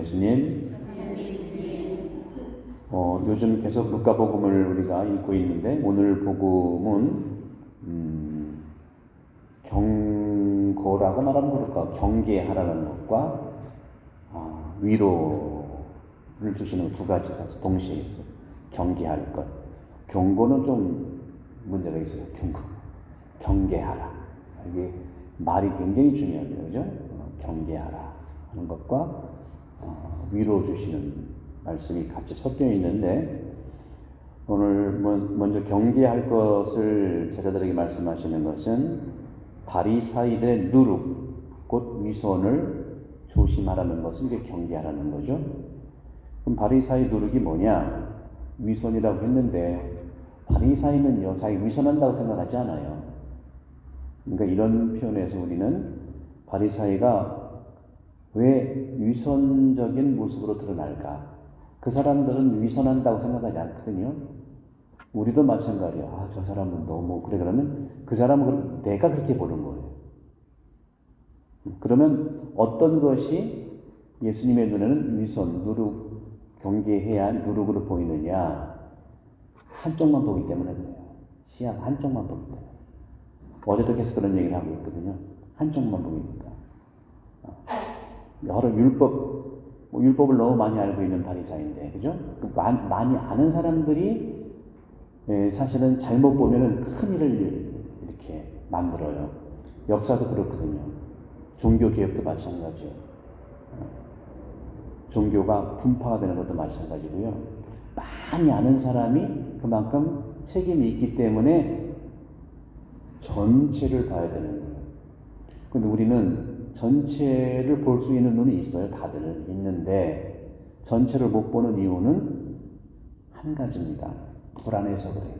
예수님. 요즘 계속 루카복음을 우리가 읽고 있는데 오늘 복음은 경고라고 말하면 그럴까? 경계하라는 것과 위로를 주시는 두 가지가 동시에 있어요. 경계할 것. 경고는 좀 문제가 있어요. 경계하라. 이게 말이 굉장히 중요해요. 그죠? 경계하라 하는 것과 위로 주시는 말씀이 같이 섞여 있는데, 오늘 먼저 경계할 것을 제자들에게 말씀하시는 것은 바리사이들의 누룩, 곧 위선을 조심하라는 것은 이제 경계하라는 거죠. 그럼 바리사이 누룩이 뭐냐? 위선이라고 했는데 바리사이는요, 자기 위선한다고 생각하지 않아요. 그러니까 이런 표현에서 우리는 바리사이가 왜 위선적인 모습으로 드러날까? 그 사람들은 위선한다고 생각하지 않거든요. 우리도 마찬가지야. 저 사람은 너무 그래. 그러면 그 사람은 내가 그렇게 보는 거예요. 그러면 어떤 것이 예수님의 눈에는 위선, 누룩, 경계해야 할 누룩으로 보이느냐? 한쪽만 보기 때문에 그래요. 시야가 한쪽만 보기 때문에. 어제도 계속 그런 얘기를 하고 있거든요. 한쪽만 보니까. 여러 율법을 너무 많이 알고 있는 바리사인데, 그죠? 많이 아는 사람들이 사실은 잘못 보면은 큰 일을 이렇게 만들어요. 역사도 그렇거든요. 종교 개혁도 마찬가지예요. 종교가 분파가 되는 것도 마찬가지고요. 많이 아는 사람이 그만큼 책임이 있기 때문에 전체를 봐야 되는 거예요. 근데 우리는 전체를 볼 수 있는 눈이 있어요. 다들 있는데 전체를 못 보는 이유는 한 가지입니다. 불안해서 그래요.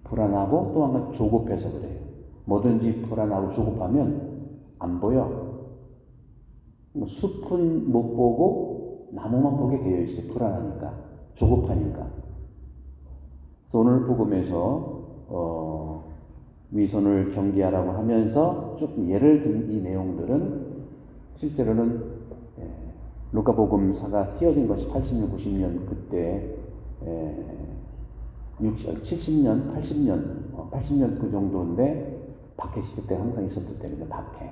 불안하고 또 한 가지 조급해서 그래요. 뭐든지 불안하고 조급하면 안 보여. 숲은 못 보고 나무만 보게 되어 있어요. 불안하니까, 조급하니까. 그래서 오늘 복음에서 위선을 경계하라고 하면서 쭉 예를 든 이 내용들은 실제로는 루카복음사가 쓰여진 것이 80년, 90년 그때 70년, 80년 그 정도인데 박해 시대 때 항상 있었기 때문에 박해.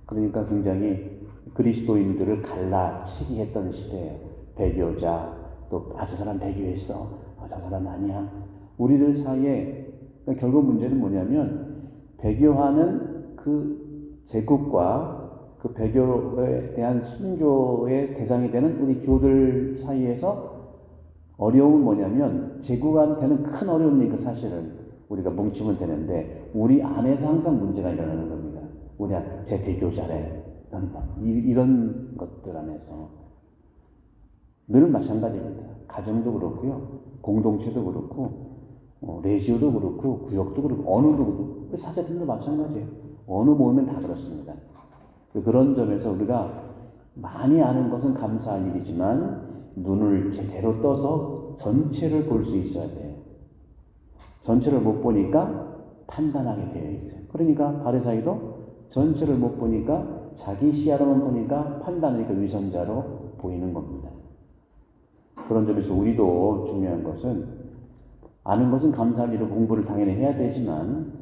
그러니까 굉장히 그리스도인들을 갈라치기 했던 시대예요. 배교자, 또 저 사람 배교했어. 저 사람 아니야. 우리들 사이에 그러니까 결국 문제는 뭐냐면 배교하는 그 제국과 그 배교에 대한 순교의 대상이 되는 우리 교들 사이에서 어려움은 뭐냐면 제국한테는 큰 어려움이니까 사실은 우리가 뭉치면 되는데 우리 안에서 항상 문제가 일어나는 겁니다. 우리가 제 배교자래. 이런 것들 안에서 늘 마찬가지입니다. 가정도 그렇고요. 공동체도 그렇고 레지오도 그렇고 구역도 그렇고 언어도 그렇고 사제들도 마찬가지예요. 어느 모임은 다 그렇습니다. 그런 점에서 우리가 많이 아는 것은 감사한 일이지만 눈을 제대로 떠서 전체를 볼 수 있어야 돼요. 전체를 못 보니까 판단하게 되어 있어요. 그러니까 바리사이도 전체를 못 보니까 자기 시야로만 보니까 판단하니까 위선자로 보이는 겁니다. 그런 점에서 우리도 중요한 것은 아는 것은 감사할 일이고 공부를 당연히 해야 되지만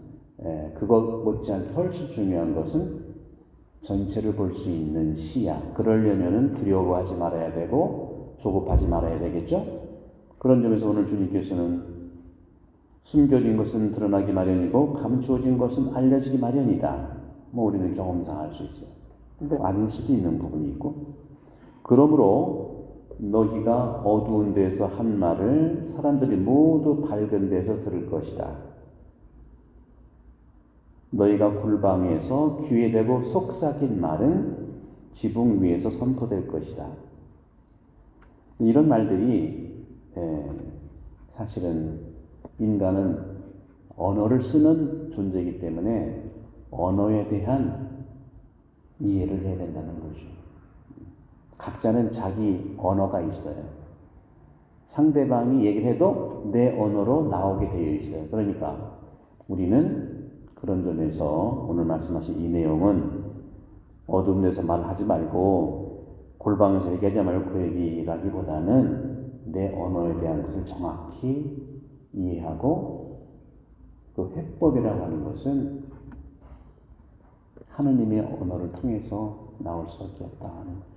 그것 못지않게 훨씬 중요한 것은 전체를 볼 수 있는 시야. 그러려면 두려워하지 말아야 되고 조급하지 말아야 되겠죠? 그런 점에서 오늘 주님께서는 숨겨진 것은 드러나기 마련이고 감추어진 것은 알려지기 마련이다. 우리는 경험상 알 수 있어요. 근데 아닐 수도 있는 부분이 있고, 그러므로 너희가 어두운 데서 한 말을 사람들이 모두 밝은 데서 들을 것이다. 너희가 골방에서 귀에 대고 속삭인 말은 지붕 위에서 선포될 것이다. 이런 말들이 사실은 인간은 언어를 쓰는 존재이기 때문에 언어에 대한 이해를 해야 된다는 거죠. 각자는 자기 언어가 있어요. 상대방이 얘기를 해도 내 언어로 나오게 되어 있어요. 그러니까 우리는 그런 점에서 오늘 말씀하신 이 내용은 어두운 데서 말하지 말고 골방에서 얘기하지 말고 그 얘기라기보다는 내 언어에 대한 것을 정확히 이해하고 그 회법이라고 하는 것은 하느님의 언어를 통해서 나올 수밖에 없다 하는 거죠.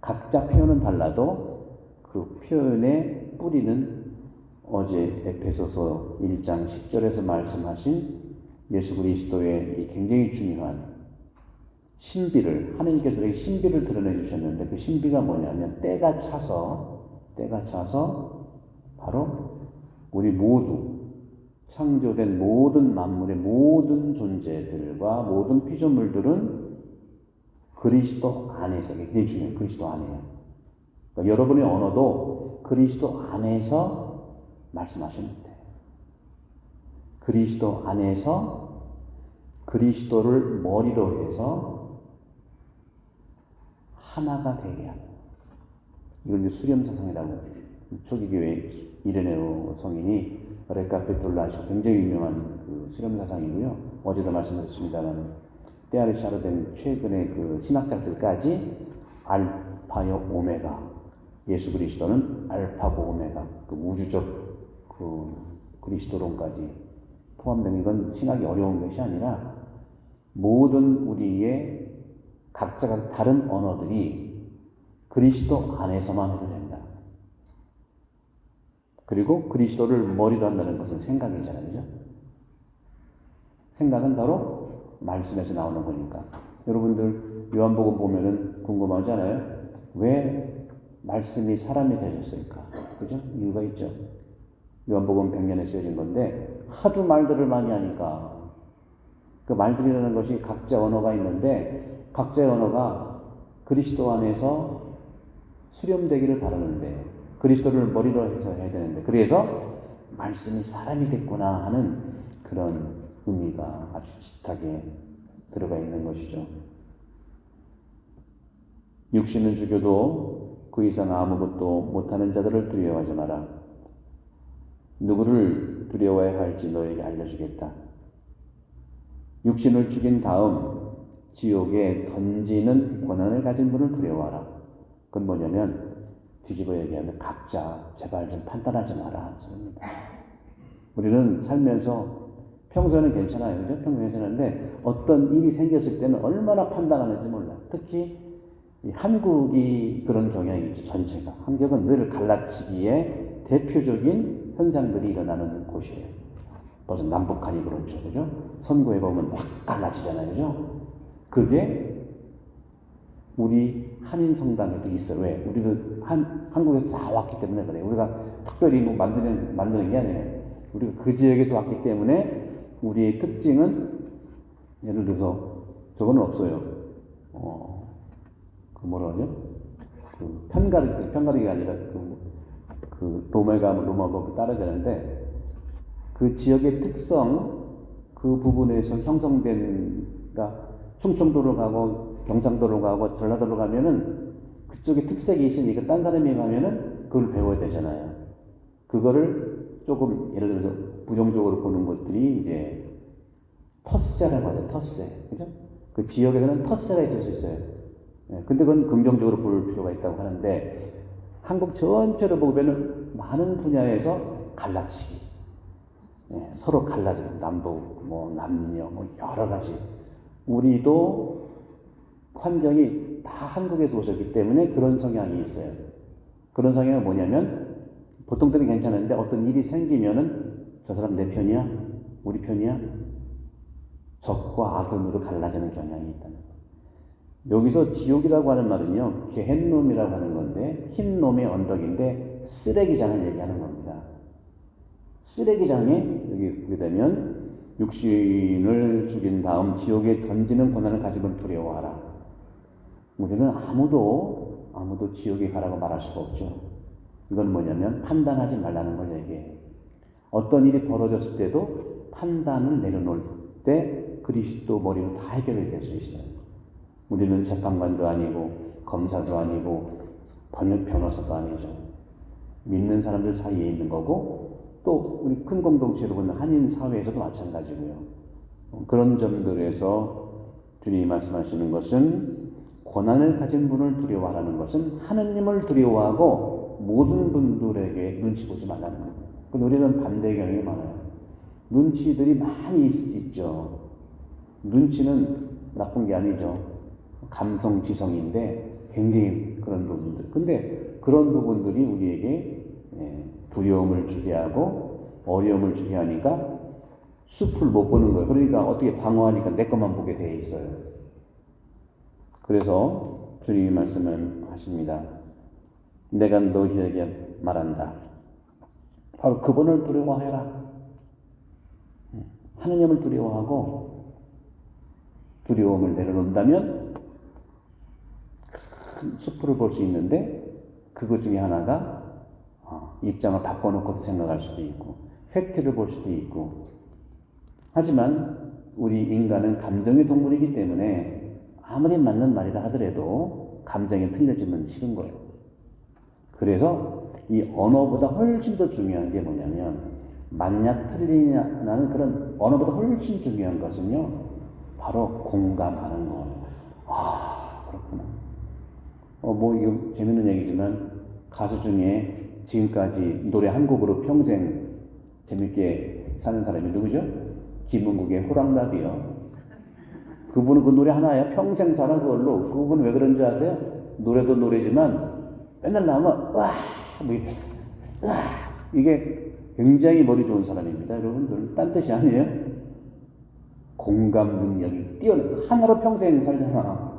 각자 표현은 달라도 그 표현의 뿌리는 어제 에베소서 1장 10절에서 말씀하신 예수 그리스도의 이 굉장히 중요한 신비를, 하느님께서 우리에게 신비를 드러내 주셨는데 그 신비가 뭐냐면 때가 차서 바로 우리 모두 창조된 모든 만물의 모든 존재들과 모든 피조물들은 그리스도 안에서, 굉장히 중요해요. 그리스도 안에요. 그러니까 여러분의 언어도 그리스도 안에서 말씀하시면 돼요. 그리스도 안에서 그리스도를 머리로 해서 하나가 되게 하는. 이걸 이제 수렴사상이라고 초기 교회 이레네오 성인이 레카페톨라시 굉장히 유명한 그 수렴사상이고요. 어제도 말씀드렸습니다만 때아를 샤르된 최근의 그 신학자들까지 알파요 오메가, 예수 그리스도는 알파고 오메가, 그 우주적 그 그리스도론까지 포함된 이건 신학이 어려운 것이 아니라 모든 우리의 각자가 다른 언어들이 그리스도 안에서만 해도 된다. 그리고 그리스도를 머리로 한다는 것은 생각이잖아요. 그죠? 생각은 바로 말씀에서 나오는 거니까. 여러분들 요한복음 보면은 궁금하잖아요. 왜 말씀이 사람이 되셨을까? 그죠? 이유가 있죠. 요한복음 100년에 쓰여진 건데 하도 말들을 많이 하니까 그 말들이라는 것이 각자 언어가 있는데 각자의 언어가 그리스도 안에서 수렴되기를 바라는데 그리스도를 머리로 해서 해야 되는데 그래서 말씀이 사람이 됐구나 하는 그런 의미가 아주 짙하게 들어가 있는 것이죠. 육신을 죽여도 그 이상 아무것도 못하는 자들을 두려워하지 마라. 누구를 두려워해야 할지 너에게 알려주겠다. 육신을 죽인 다음 지옥에 던지는 권한을 가진 분을 두려워하라. 그건 뭐냐면 뒤집어 얘기하면 각자 제발 좀 판단하지 마라 하는 소리입니다. 우리는 살면서 평소에는 괜찮아요. 그죠? 평소에 괜찮은데 어떤 일이 생겼을 때는 얼마나 판단하는지 몰라. 특히 이 한국이 그런 경향이 있죠. 전체가. 한국은 늘 갈라치기에 대표적인 현상들이 일어나는 곳이에요. 벌써 남북한이 그렇죠. 그죠? 선거해보면 확 갈라지잖아요. 그죠? 그게 우리 한인 성당에도 있어요. 왜? 우리도 한국에서 다 왔기 때문에 그래요. 우리가 특별히 뭐 만드는 게 아니에요. 우리가 그 지역에서 왔기 때문에 우리의 특징은 예를 들어서 저거는 없어요. 그 뭐라 그러죠? 그 편가르기가 아니라 그 로마에 가면 로마법을 따라야 되는데 그 지역의 특성 그 부분에서 형성된 그러니까 충청도로 가고 경상도로 가고 전라도로 가면은 그쪽에 특색이 있으니까 딴 사람이 가면은 그걸 배워야 되잖아요. 그거를 조금 예를 들어서 부정적으로 보는 것들이 이제 텃세라고 하죠. 텃세. 그죠? 그 지역에서는 텃세가 있을 수 있어요. 근데 그건 긍정적으로 볼 필요가 있다고 하는데 한국 전체로 보면은 많은 분야에서 갈라치기. 서로 갈라지는 남북, 뭐 남녀, 뭐 여러 가지. 우리도 환경이 다 한국에서 오셨기 때문에 그런 성향이 있어요. 그런 성향은 뭐냐면 보통 때는 괜찮은데 어떤 일이 생기면은 저 사람 내 편이야? 우리 편이야? 적과 악으로 갈라지는 경향이 있다는 거예요. 여기서 지옥이라고 하는 말은요, 게헨놈이라고 하는 건데 흰 놈의 언덕인데 쓰레기장을 얘기하는 겁니다. 쓰레기장에 여기 보게 되면 육신을 죽인 다음 지옥에 던지는 고난을 가지고 두려워하라. 우리는 아무도 지옥에 가라고 말할 수가 없죠. 이건 뭐냐면 판단하지 말라는 걸 얘기해요. 어떤 일이 벌어졌을 때도 판단을 내려놓을 때 그리스도 머리로 다 해결이 될 수 있어요. 우리는 재판관도 아니고 검사도 아니고 변호사도 아니죠. 믿는 사람들 사이에 있는 거고 또 우리 큰 공동체로 보는 한인 사회에서도 마찬가지고요. 그런 점들에서 주님이 말씀하시는 것은 고난을 가진 분을 두려워하라는 것은 하느님을 두려워하고 모든 분들에게 눈치 보지 말라는 거예요. 근데 우리는 반대 경향이 많아요. 눈치들이 많이 있죠. 눈치는 나쁜 게 아니죠. 감성 지성인데 굉장히 그런 부분들. 근데 그런 부분들이 우리에게 두려움을 주게 하고 어려움을 주게 하니까 숲을 못 보는 거예요. 그러니까 어떻게 방어하니까 내 것만 보게 돼 있어요. 그래서 주님이 말씀을 하십니다. 내가 너희에게 말한다. 바로 그분을 두려워하라. 하느님을 두려워하고 두려움을 내려놓는다면 큰 숲을 볼 수 있는데 그것 중에 하나가 입장을 바꿔놓고도 생각할 수도 있고 팩트를 볼 수도 있고 하지만 우리 인간은 감정의 동물이기 때문에 아무리 맞는 말이라 하더라도 감정이 틀려지면 싫은 거예요. 그래서 이 언어보다 훨씬 더 중요한 게 뭐냐면 맞냐 틀리냐는 그런 언어보다 훨씬 중요한 것은요 바로 공감하는 거예요. 아 그렇구나. 뭐 이거 재밌는 얘기지만 가수 중에 지금까지 노래 한 곡으로 평생 재밌게 사는 사람이 누구죠? 김은국의 호랑나비요. 그분은 그 노래 하나야 평생 살아 그걸로. 그분은 왜 그런 줄 아세요? 노래도 노래지만 맨날 나오면 이게 굉장히 머리 좋은 사람입니다. 여러분들 딴 뜻이 아니에요. 공감 능력이 뛰어난 하나로 평생 살잖아.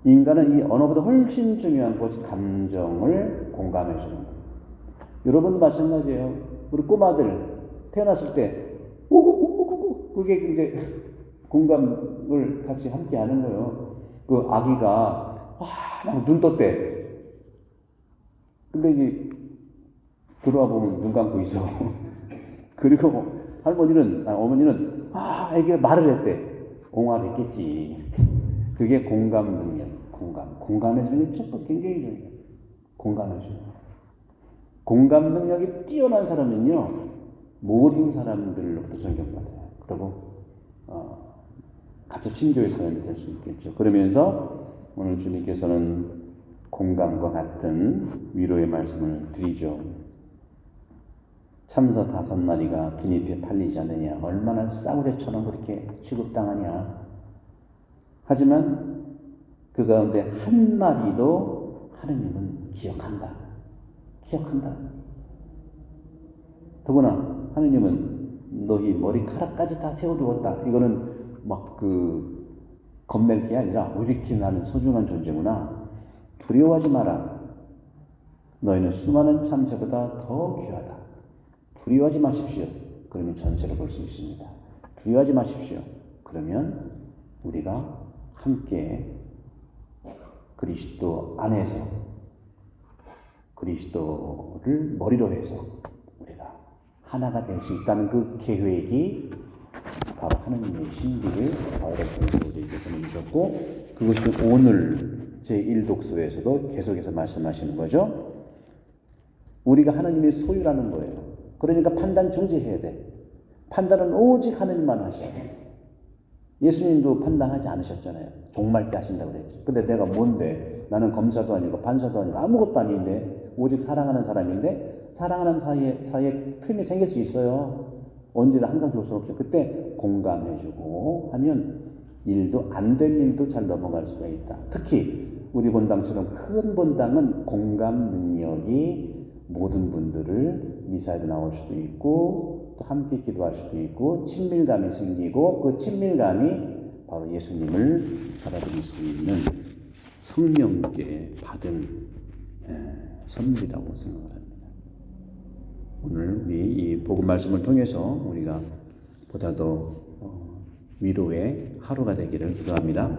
인간은 이 언어보다 훨씬 중요한 것이 감정을 공감해 주는 거예요. 여러분도 마찬가지예요. 우리 꼬마들 태어났을 때 우구구구구 그게 이제 공감을 같이 함께 하는 거예요. 그 아기가 막 눈 떴대. 근데 이제 들어와 보면 눈 감고 있어. 그리고 어머니는 애기가 말을 했대. 옹알을 했겠지. 그게 공감 능력, 공감해주는 게 첫 번째 굉장히 중요해요. 공감해주는 거. 공감 능력이 뛰어난 사람은요, 모든 사람들로부터 존경받아요. 그리고, 같이 친교의 사람이 될 수 있겠죠. 그러면서 오늘 주님께서는 공감과 같은 위로의 말씀을 드리죠. 참새 5마리가 분입에 팔리지 않느냐. 얼마나 싸구려처럼 그렇게 취급당하냐. 하지만 그 가운데 한 마리도 하느님은 기억한다. 더구나 하느님은 너희 머리카락까지 다 세워두었다. 이거는 막 겁낼 게 아니라 오직히 나는 소중한 존재구나. 두려워하지 마라. 너희는 수많은 참새보다 더 귀하다. 두려워하지 마십시오. 그러면 전체를 볼 수 있습니다. 두려워하지 마십시오. 그러면 우리가 함께 그리스도 안에서 그리스도를 머리로 해서 우리가 하나가 될 수 있다는 그 계획이 바로 하느님의 신비를 바울을 통해서 우리에게 보내주셨고 그것이 오늘 제1독서에서도 계속해서 말씀하시는 거죠. 우리가 하나님의 소유라는 거예요. 그러니까 판단 중지해야 돼. 판단은 오직 하느님만 하셔야 돼. 예수님도 판단하지 않으셨잖아요. 종말 때 하신다고 그랬죠. 근데 내가 뭔데? 나는 검사도 아니고 판사도 아니고 아무것도 아닌데 오직 사랑하는 사람인데 사랑하는 사이에 틈이 생길 수 있어요. 언제나 항상 좋을 수 없죠. 그때 공감해주고 하면 일도 안 될 일도 잘 넘어갈 수가 있다. 특히 우리 본당처럼 큰 본당은 공감 능력이 모든 분들을 미사에도 나올 수도 있고 또 함께 기도할 수도 있고 친밀감이 생기고 그 친밀감이 바로 예수님을 받아들일 수 있는 성령께 받은 선물이라고 생각을 합니다. 오늘 우리 이 복음 말씀을 통해서 우리가 보다 더 위로의 하루가 되기를 기도합니다.